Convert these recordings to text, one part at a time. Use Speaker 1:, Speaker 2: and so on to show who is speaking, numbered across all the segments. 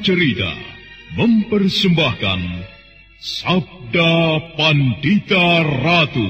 Speaker 1: Cerita mempersembahkan Sabda Pandita Ratu.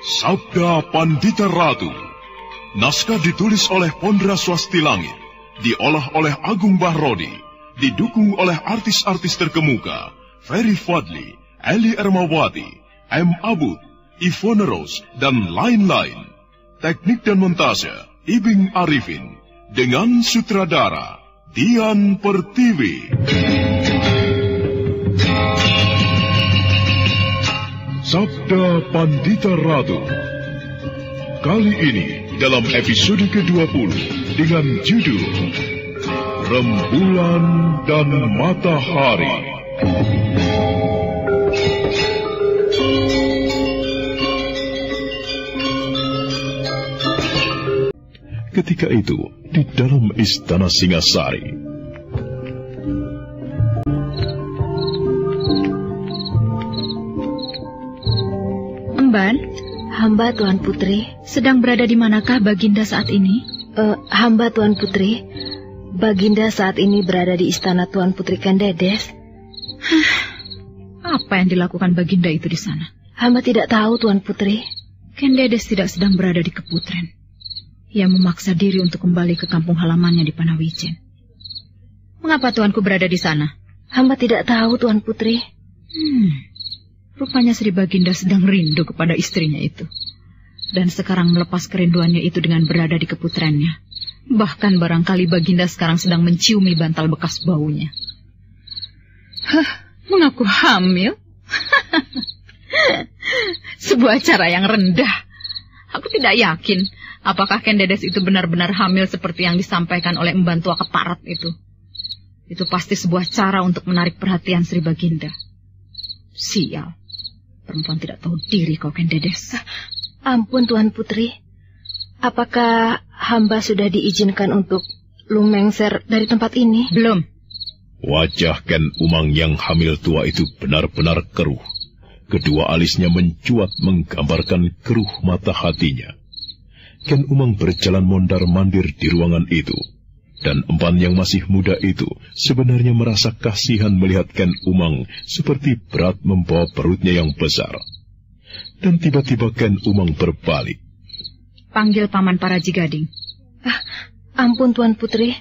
Speaker 1: Sabda Pandita Ratu. Naskah ditulis oleh Pondra Swasti Langit, diolah oleh Agung Bahrodi, didukung oleh artis-artis terkemuka Ferry Fadli, Eli Ermawati, M. Abud, Ivone Rose, dan lain-lain. Teknik dan montase Ibing Arifin, dengan sutradara Dian Pertiwi. Sabda Pandita Ratu. Kali ini dalam episode ke-20 dengan judul Rembulan dan Matahari. Ketika itu, di dalam istana Singasari,
Speaker 2: Emban, hamba Tuan Putri. Sedang berada di manakah Baginda saat ini?
Speaker 3: Hamba Tuan Putri, Baginda saat ini berada di istana Tuan Putri Kendedes.
Speaker 2: Apa yang dilakukan Baginda itu di sana?
Speaker 3: Hamba tidak tahu, Tuan Putri.
Speaker 2: Kendedes tidak sedang berada di Keputren. Ia memaksa diri untuk kembali ke kampung halamannya di Panawijen. Mengapa tuanku berada di sana?
Speaker 3: Hamba tidak tahu, Tuan Putri.
Speaker 2: Rupanya Sri Baginda sedang rindu kepada istrinya itu. Dan sekarang melepas kerinduannya itu dengan berada di Keputrennya. Bahkan barangkali Baginda sekarang sedang menciumi bantal bekas baunya. Mengaku hamil? Sebuah cara yang rendah. Aku tidak yakin apakah Kendedes itu benar-benar hamil seperti yang disampaikan oleh emban tua keparat itu. Itu pasti sebuah cara untuk menarik perhatian Sri Baginda. Sial. Perempuan tidak tahu diri kau, Kendedes.
Speaker 3: Ampun, Tuan Putri. Apakah hamba sudah diizinkan untuk lumengser dari tempat ini?
Speaker 2: Belum.
Speaker 1: Wajah Ken Umang yang hamil tua itu benar-benar keruh. Kedua alisnya mencuat menggambarkan keruh mata hatinya. Ken Umang berjalan mondar-mandir di ruangan itu. Dan empan yang masih muda itu sebenarnya merasa kasihan melihat Ken Umang seperti berat membawa perutnya yang besar. Dan tiba-tiba Ken Umang berbalik.
Speaker 2: Panggil Paman Paraji Gading.
Speaker 3: Ampun, Tuan Putri.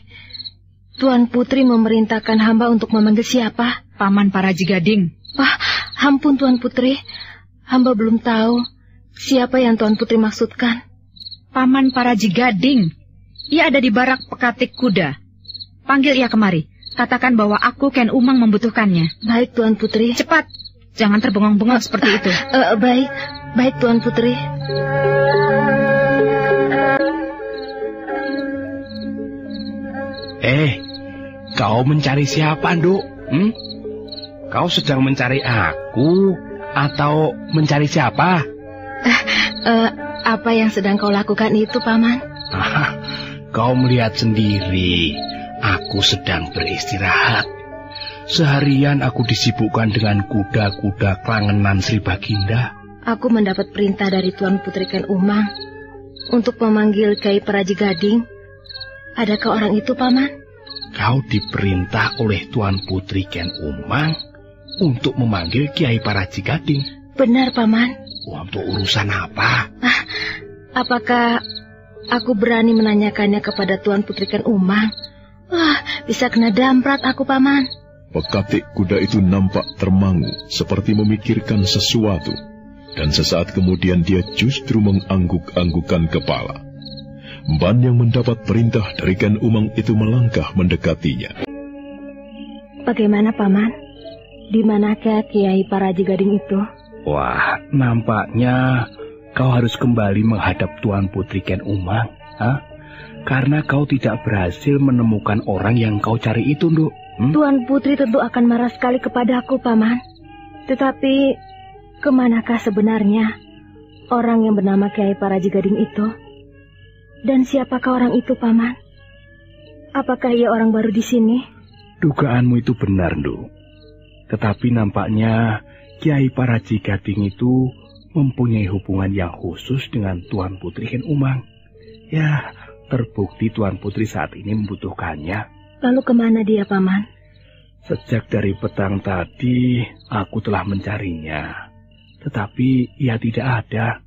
Speaker 3: Tuan Putri memerintahkan hamba untuk memanggil siapa?
Speaker 2: Paman Paraji Gading.
Speaker 3: Ampun, Tuan Putri. Hamba belum tahu siapa yang Tuan Putri maksudkan.
Speaker 2: Paman Paraji Gading. Ia ada di barak pekatik kuda. Panggil ia kemari. Katakan bahwa aku, Ken Umang, membutuhkannya.
Speaker 3: Baik, Tuan Putri.
Speaker 2: Cepat. Jangan terbengong-bengong seperti itu.
Speaker 3: Baik, Tuan Putri.
Speaker 4: Kau mencari siapa, Nduk? Kau sedang mencari aku atau mencari siapa?
Speaker 3: Apa yang sedang kau lakukan itu, Paman?
Speaker 4: Kau melihat sendiri, aku sedang beristirahat. Seharian aku disibukkan dengan kuda-kuda kelangenan Sri Baginda.
Speaker 3: Aku mendapat perintah dari Tuan Putri Ken Umang untuk memanggil Kiai Paraji Gading. Adakah orang itu, Paman?
Speaker 4: Kau diperintah oleh Tuan Putri Ken Umang untuk memanggil Kiai Paraji Gading.
Speaker 3: Benar, Paman.
Speaker 4: Untuk urusan apa?
Speaker 3: Apakah aku berani menanyakannya kepada Tuan Putri Ken Umang? Bisa kena damprat aku, Paman.
Speaker 1: Pekatik kuda itu nampak termangu, seperti memikirkan sesuatu. Dan sesaat kemudian dia justru mengangguk-anggukan kepala. Emban yang mendapat perintah dari Ken Umang itu melangkah mendekatinya.
Speaker 3: Bagaimana, Paman? Di manakah Kiai Paraji Gading itu?
Speaker 4: Wah, nampaknya kau harus kembali menghadap Tuan Putri Ken Umang. Karena kau tidak berhasil menemukan orang yang kau cari itu, Nduk.
Speaker 3: Tuan Putri tentu akan marah sekali kepadaku, Paman. Tetapi, kemanakah sebenarnya orang yang bernama Kiai Paraji Gading itu? Dan siapakah orang itu, Paman? Apakah ia orang baru di sini?
Speaker 4: Dugaanmu itu benar, Nduk. Tetapi nampaknya Kiai Paraji Gading itu mempunyai hubungan yang khusus dengan Tuan Putri Ken Umang. Ya, terbukti Tuan Putri saat ini membutuhkannya.
Speaker 3: Lalu kemana dia, Paman?
Speaker 4: Sejak dari petang tadi, aku telah mencarinya. Tetapi ia tidak ada.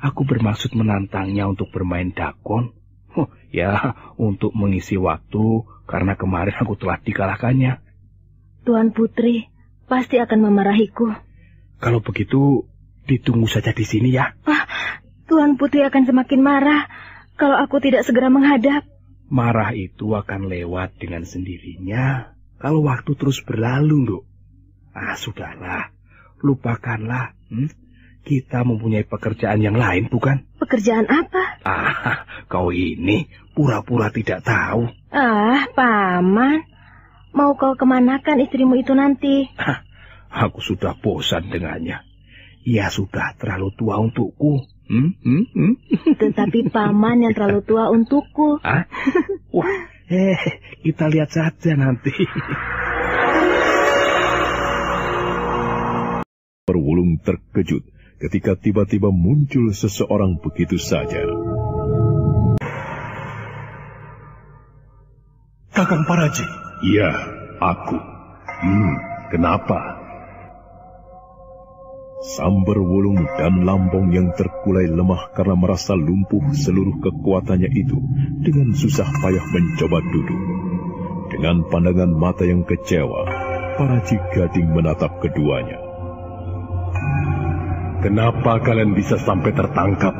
Speaker 4: Aku bermaksud menantangnya untuk bermain dakon. Ya, untuk mengisi waktu, karena kemarin aku telah dikalahkannya.
Speaker 3: Tuan Putri pasti akan memarahiku.
Speaker 4: Kalau begitu, ditunggu saja di sini ya.
Speaker 3: Tuan Putri akan semakin marah kalau aku tidak segera menghadap.
Speaker 4: Marah itu akan lewat dengan sendirinya kalau waktu terus berlalu, Nduk. Sudahlah, lupakanlah. Kita mempunyai pekerjaan yang lain, bukan?
Speaker 3: Pekerjaan apa?
Speaker 4: Kau ini pura-pura tidak tahu.
Speaker 3: Paman, mau kau kemanakan istrimu itu nanti?
Speaker 4: Aku sudah bosan dengannya. Ia sudah terlalu tua untukku.
Speaker 3: Tetapi Paman yang terlalu tua untukku.
Speaker 4: Wah, kita lihat saja nanti.
Speaker 1: Perwulung terkejut ketika tiba-tiba muncul seseorang begitu saja.
Speaker 5: Kakang Paraji.
Speaker 1: Iya, aku. Kenapa? Sambar Wulung dan Lambong yang terkulai lemah karena merasa lumpuh seluruh kekuatannya itu dengan susah payah mencoba duduk. Dengan pandangan mata yang kecewa, Paraji Gading menatap keduanya.
Speaker 5: Kenapa kalian bisa sampai tertangkap?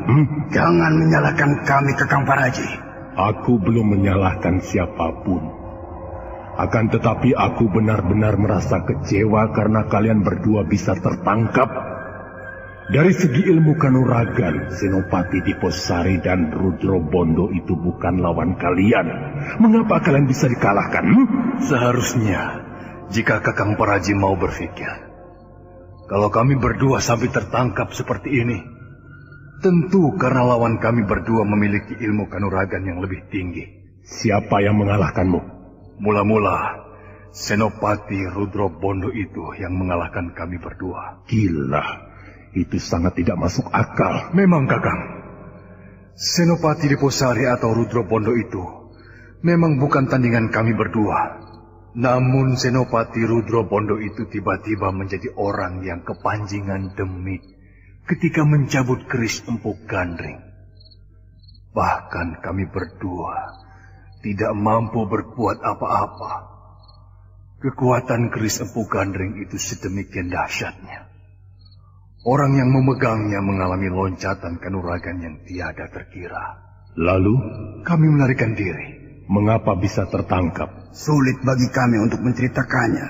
Speaker 6: Jangan menyalahkan kami, Kakang Paraji.
Speaker 5: Aku belum menyalahkan siapapun. Akan tetapi aku benar-benar merasa kecewa karena kalian berdua bisa tertangkap. Dari segi ilmu kanuragan, Senopati Diposari dan Rudro Bondo itu bukan lawan kalian. Mengapa kalian bisa dikalahkan?
Speaker 6: Seharusnya, jika Kakang Paraji mau berpikir, kalau kami berdua sampai tertangkap seperti ini, tentu karena lawan kami berdua memiliki ilmu kanuragan yang lebih tinggi.
Speaker 5: Siapa yang mengalahkanmu?
Speaker 6: Mula-mula, Senopati Rudro Bondo itu yang mengalahkan kami berdua.
Speaker 5: Gila, itu sangat tidak masuk akal.
Speaker 6: Memang, Kakang. Senopati Diposari atau Rudro Bondo itu memang bukan tandingan kami berdua. Namun Senopati Rudro Bondo itu tiba-tiba menjadi orang yang kepanjingan demit ketika mencabut keris Empu Gandring. Bahkan kami berdua tidak mampu berbuat apa-apa. Kekuatan keris Empu Gandring itu sedemikian dahsyatnya. Orang yang memegangnya mengalami loncatan kanuragan yang tiada terkira.
Speaker 5: Lalu
Speaker 6: kami melarikan diri.
Speaker 5: Mengapa bisa tertangkap?
Speaker 6: Sulit bagi kami untuk menceritakannya.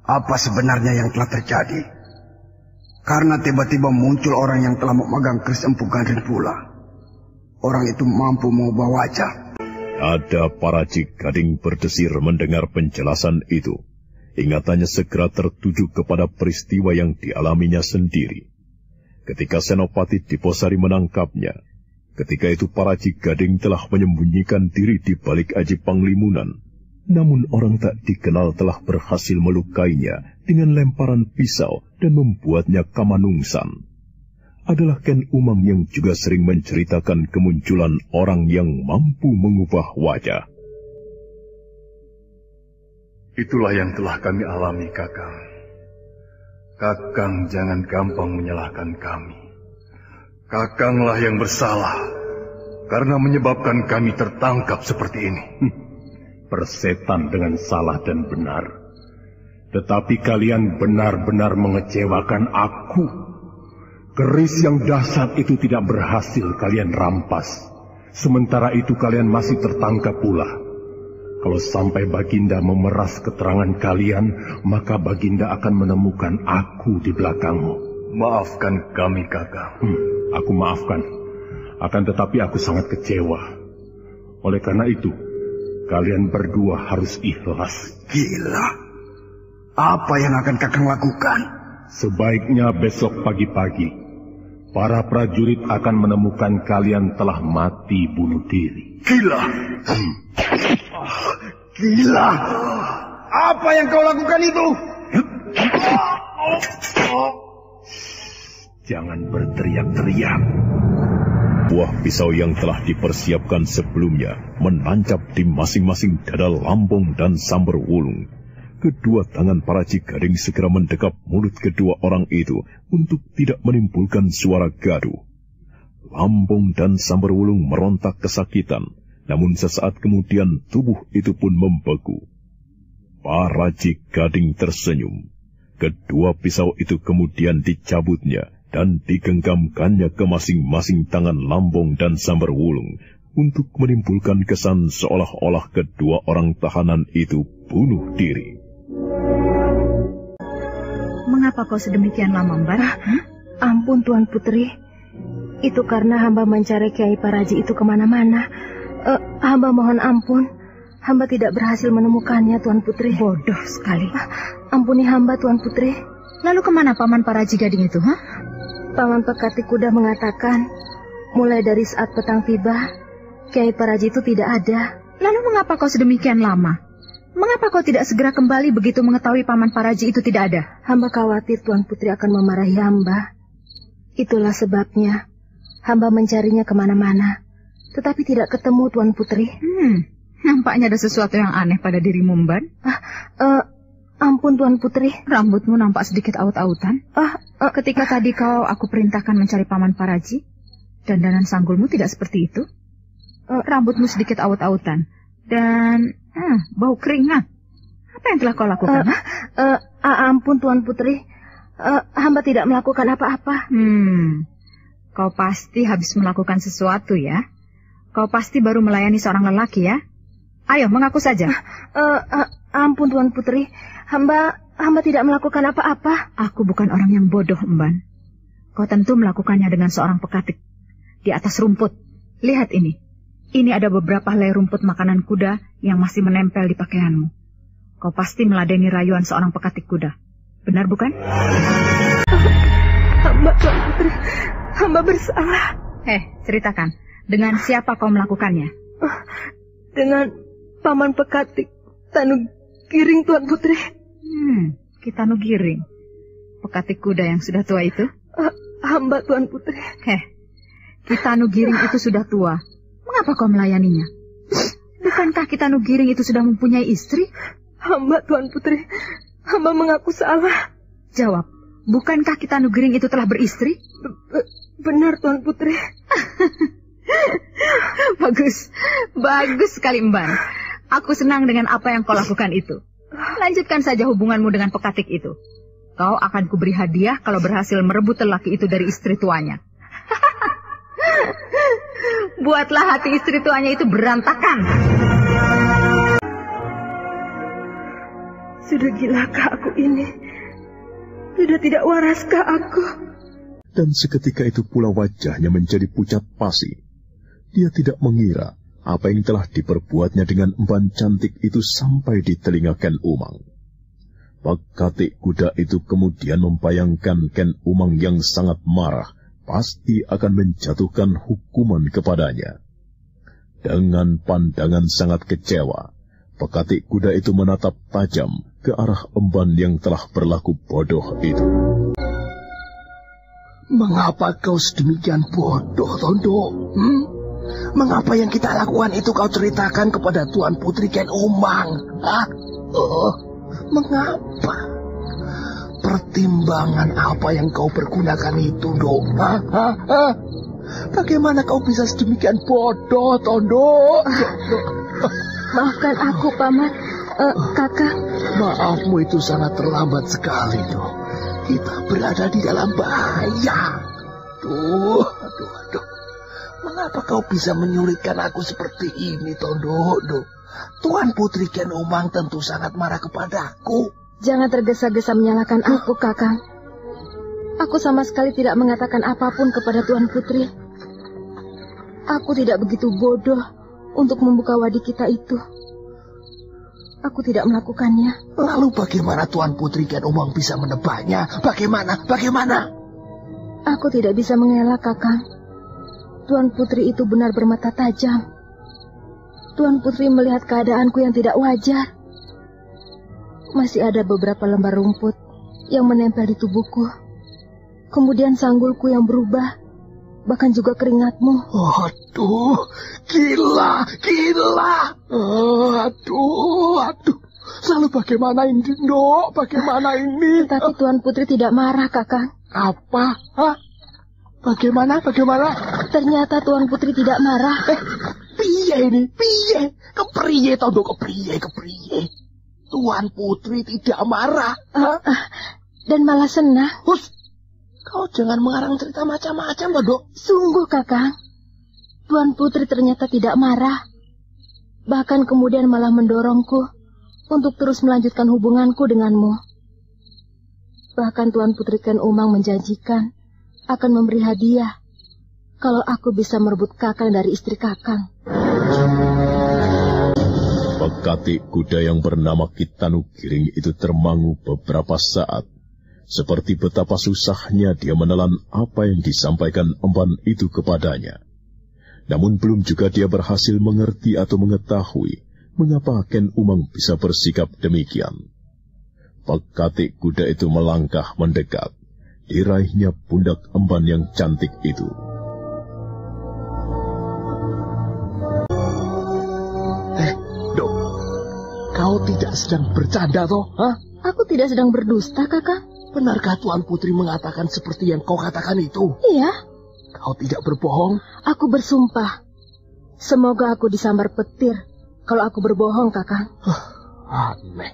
Speaker 6: Apa sebenarnya yang telah terjadi? Karena tiba-tiba muncul orang yang telah memegang keris Empu Gandring pula. Orang itu mampu mengubah wajah.
Speaker 1: Ada Paraji Gading berdesir mendengar penjelasan itu. Ingatannya segera tertuju kepada peristiwa yang dialaminya sendiri. Ketika Senopati Diposari menangkapnya, ketika itu Paraji Gading telah menyembunyikan diri di balik aji Panglimunan. Namun orang tak dikenal telah berhasil melukainya dengan lemparan pisau dan membuatnya kamanungsan. Adalah Ken Umang yang juga sering menceritakan kemunculan orang yang mampu mengubah wajah.
Speaker 6: Itulah yang telah kami alami, Kakang. Kakang jangan gampang menyalahkan kami. Kakanglah yang bersalah karena menyebabkan kami tertangkap seperti ini.
Speaker 5: Persetan dengan salah dan benar. Tetapi kalian benar-benar mengecewakan aku. Keris yang dahsyat itu tidak berhasil kalian rampas. Sementara itu kalian masih tertangkap pula. Kalau sampai Baginda memeras keterangan kalian, maka Baginda akan menemukan aku di belakangmu.
Speaker 6: Maafkan kami, Kakang.
Speaker 5: Aku maafkan. Akan tetapi aku sangat kecewa. Oleh karena itu, kalian berdua harus ikhlas.
Speaker 6: Gila. Apa yang akan Kakang lakukan?
Speaker 5: Sebaiknya besok pagi-pagi, para prajurit akan menemukan kalian telah mati bunuh diri.
Speaker 6: Gila. Gila. Apa yang kau lakukan itu?
Speaker 5: Jangan berteriak-teriak.
Speaker 1: Buah pisau yang telah dipersiapkan sebelumnya menancap di masing-masing dada Lambung dan Samberwulung. Kedua tangan para Cigading segera mendekap mulut kedua orang itu untuk tidak menimbulkan suara gaduh. Lambung dan Samberwulung merontak kesakitan, namun sesaat kemudian tubuh itu pun membeku. Para Cigading tersenyum. Kedua pisau itu kemudian dicabutnya dan digenggamkannya ke masing-masing tangan Lambung dan Samberwulung untuk menimbulkan kesan seolah-olah kedua orang tahanan itu bunuh diri.
Speaker 2: Mengapa kau sedemikian lama, Mban?
Speaker 3: Ampun, Tuan Putri. Itu karena hamba mencari Kiai Paraji itu kemana-mana. Hamba mohon ampun. Hamba tidak berhasil menemukannya, Tuan Putri.
Speaker 2: Bodoh sekali.
Speaker 3: Ampuni hamba, Tuan Putri.
Speaker 2: Lalu kemana Paman Paraji Gading itu,
Speaker 3: Paman Pekati Kuda mengatakan, mulai dari saat petang tiba, Kiai Paraji itu tidak ada.
Speaker 2: Lalu mengapa kau sedemikian lama? Mengapa kau tidak segera kembali begitu mengetahui Paman Paraji itu tidak ada?
Speaker 3: Hamba khawatir Tuan Putri akan memarahi hamba. Itulah sebabnya hamba mencarinya kemana-mana, tetapi tidak ketemu, Tuan Putri.
Speaker 2: Nampaknya ada sesuatu yang aneh pada dirimu, Mban.
Speaker 3: Ampun, Tuan Putri.
Speaker 2: Rambutmu nampak sedikit aut-autan. Ketika tadi aku perintahkan mencari Paman Paraji, dandanan sanggulmu tidak seperti itu. Rambutmu sedikit aut-autan. Dan bau keringat. Apa yang telah kau lakukan?
Speaker 3: Ampun, Tuan Putri. Hamba tidak melakukan apa-apa.
Speaker 2: Kau pasti habis melakukan sesuatu ya. Kau pasti baru melayani seorang lelaki ya. Ayo, mengaku saja.
Speaker 3: Ampun, Tuan Putri. Hamba tidak melakukan apa-apa.
Speaker 2: Aku bukan orang yang bodoh, Mban. Kau tentu melakukannya dengan seorang pekatik. Di atas rumput. Lihat ini. Ini ada beberapa helai rumput makanan kuda yang masih menempel di pakaianmu. Kau pasti meladeni rayuan seorang pekatik kuda. Benar bukan?
Speaker 3: Hamba, Tuan Putri. Hamba bersalah.
Speaker 2: Ceritakan. Dengan siapa kau melakukannya?
Speaker 3: Dengan Paman Pekatik Tanugiring, Tuan Putri.
Speaker 2: Ki Tanugiring. Pekatik kuda yang sudah tua itu?
Speaker 3: Hamba, Tuan Putri.
Speaker 2: Ki Tanugiring itu sudah tua. Mengapa kau melayaninya? Bukankah Ki Tanugiring itu sudah mempunyai istri?
Speaker 3: Hamba, Tuan Putri. Hamba mengaku salah.
Speaker 2: Jawab. Bukankah Ki Tanugiring itu telah beristri?
Speaker 3: Benar, Tuan Putri.
Speaker 2: Bagus sekali, Mban. Aku senang dengan apa yang kau lakukan itu. Lanjutkan saja hubunganmu dengan pekatik itu. Kau akan kuberi hadiah kalau berhasil merebut lelaki itu dari istri tuanya. Buatlah hati istri tuanya itu berantakan.
Speaker 3: Sudah gilakah aku ini? Sudah tidak waraskah aku?
Speaker 1: Dan seketika itu pula wajahnya menjadi pucat pasi. Dia tidak mengira apa yang telah diperbuatnya dengan emban cantik itu sampai di telinga Ken Umang. Pekatik kuda itu kemudian membayangkan Ken Umang yang sangat marah pasti akan menjatuhkan hukuman kepadanya. Dengan pandangan sangat kecewa, pekatik kuda itu menatap tajam ke arah emban yang telah berlaku bodoh itu.
Speaker 7: Mengapa kau sedemikian bodoh, Tondo? Mengapa yang kita lakukan itu kau ceritakan kepada Tuan Putri Ken Umang? Mengapa? Pertimbangan apa yang kau pergunakan itu, Dok? Bagaimana kau bisa sedemikian bodoh, Tondo?
Speaker 3: Maafkan aku, Paman. Kakak.
Speaker 7: Maafmu itu sangat terlambat sekali, Dok. Kita berada di dalam bahaya. Aduh. Mengapa kau bisa menyulitkan aku seperti ini, Tondo? Tuan Putri Ken Umang tentu sangat marah kepadaku.
Speaker 3: Jangan tergesa-gesa menyalahkan aku, Kakang. Aku sama sekali tidak mengatakan apapun kepada Tuan Putri. Aku tidak begitu bodoh untuk membuka wadi kita itu. Aku tidak melakukannya.
Speaker 7: Lalu bagaimana Tuan Putri Ken Umang bisa menebaknya? Bagaimana?
Speaker 3: Aku tidak bisa mengelak, Kakang. Tuan Putri itu benar bermata tajam. Tuan Putri melihat keadaanku yang tidak wajar. Masih ada beberapa lembar rumput yang menempel di tubuhku. Kemudian sanggulku yang berubah, bahkan juga keringatmu.
Speaker 7: Aduh, gila. Aduh. Lalu bagaimana ini, Nduk? Bagaimana ini?
Speaker 3: Tetapi Tuan Putri tidak marah, Kakang.
Speaker 7: Apa? Hah? Bagaimana?
Speaker 3: Ternyata Tuan Putri tidak marah.
Speaker 7: Piye ini? Piye? Kepriye toh, Nduk? Kepriye? Tuan Putri tidak marah.
Speaker 3: Dan malah senang.
Speaker 7: Hus, kau jangan mengarang cerita macam-macam, Nduk.
Speaker 3: Sungguh, Kakang. Tuan Putri ternyata tidak marah. Bahkan kemudian malah mendorongku untuk terus melanjutkan hubunganku denganmu. Bahkan Tuan Putri Ken Umang menjanjikan akan memberi hadiah kalau aku bisa merebut Kakang dari istri Kakang.
Speaker 1: Pekati kuda yang bernama Kitanu Giring itu termangu beberapa saat, seperti betapa susahnya dia menelan apa yang disampaikan emban itu kepadanya. Namun belum juga dia berhasil mengerti atau mengetahui mengapa Ken Umang bisa bersikap demikian. Pekati kuda itu melangkah mendekat, diraihnya pundak emban yang cantik itu.
Speaker 7: Dok, kau tidak sedang bercanda toh? Hah?
Speaker 3: Aku tidak sedang berdusta, Kakang.
Speaker 7: Benarkah Tuan Putri mengatakan seperti yang kau katakan itu?
Speaker 3: Iya.
Speaker 7: Kau tidak berbohong?
Speaker 3: Aku bersumpah. Semoga aku disambar petir kalau aku berbohong, Kakang.
Speaker 7: Aneh.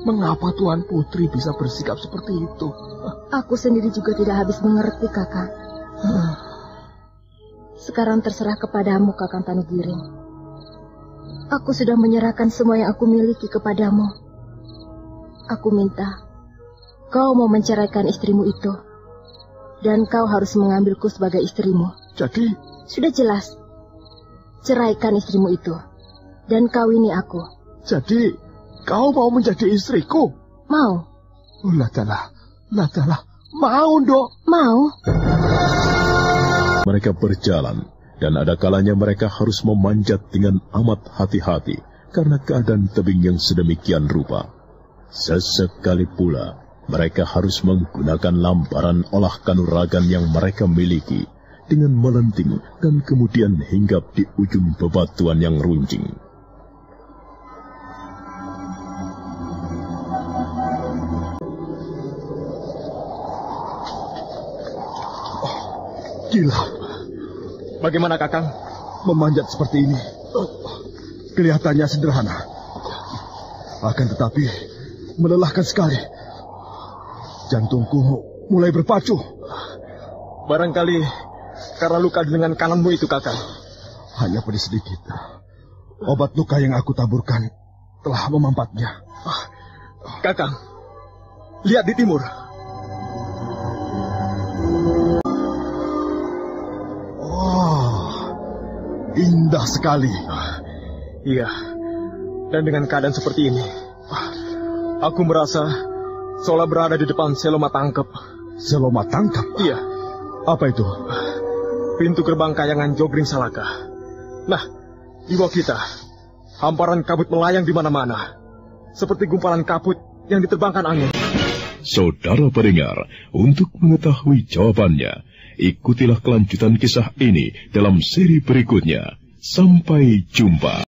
Speaker 7: Mengapa Tuan Putri bisa bersikap seperti itu?
Speaker 3: Aku sendiri juga tidak habis mengerti, Kakang. Sekarang terserah kepadamu, Kakang Tanu Giring. Aku sudah menyerahkan semua yang aku miliki kepadamu. Aku minta kau mau menceraikan istrimu itu. Dan kau harus mengambilku sebagai istrimu.
Speaker 7: Jadi?
Speaker 3: Sudah jelas. Ceraikan istrimu itu. Dan kawini aku.
Speaker 7: Jadi, kau mau menjadi istriku?
Speaker 3: Mau.
Speaker 7: Ladalah. Mau, Nduk.
Speaker 3: Mau.
Speaker 1: Mereka berjalan, dan ada kalanya mereka harus memanjat dengan amat hati-hati karena keadaan tebing yang sedemikian rupa. Sesekali pula, mereka harus menggunakan lambaran olah kanuragan yang mereka miliki dengan melenting dan kemudian hinggap di ujung bebatuan yang runcing.
Speaker 7: Gila.
Speaker 4: Bagaimana, Kakang?
Speaker 7: Memanjat seperti ini. Kelihatannya sederhana. Akan tetapi, melelahkan sekali. Jantungku mulai berpacu.
Speaker 4: Barangkali karena luka dengan kananmu itu, Kakang.
Speaker 7: Hanya pedih sedikit. Obat luka yang aku taburkan telah memampatnya.
Speaker 4: Kakang, lihat di timur.
Speaker 7: Indah sekali.
Speaker 4: Iya, dan dengan keadaan seperti ini, aku merasa seolah berada di depan Seloma Tangkep.
Speaker 7: Seloma Tangkep?
Speaker 4: Iya.
Speaker 7: Apa itu?
Speaker 4: Pintu gerbang kayangan Jogring Salaka. Nah, di bawah kita, hamparan kabut melayang di mana-mana, seperti gumpalan kabut yang diterbangkan angin.
Speaker 1: Saudara pendengar, untuk mengetahui jawabannya, ikutilah kelanjutan kisah ini dalam seri berikutnya. Sampai jumpa.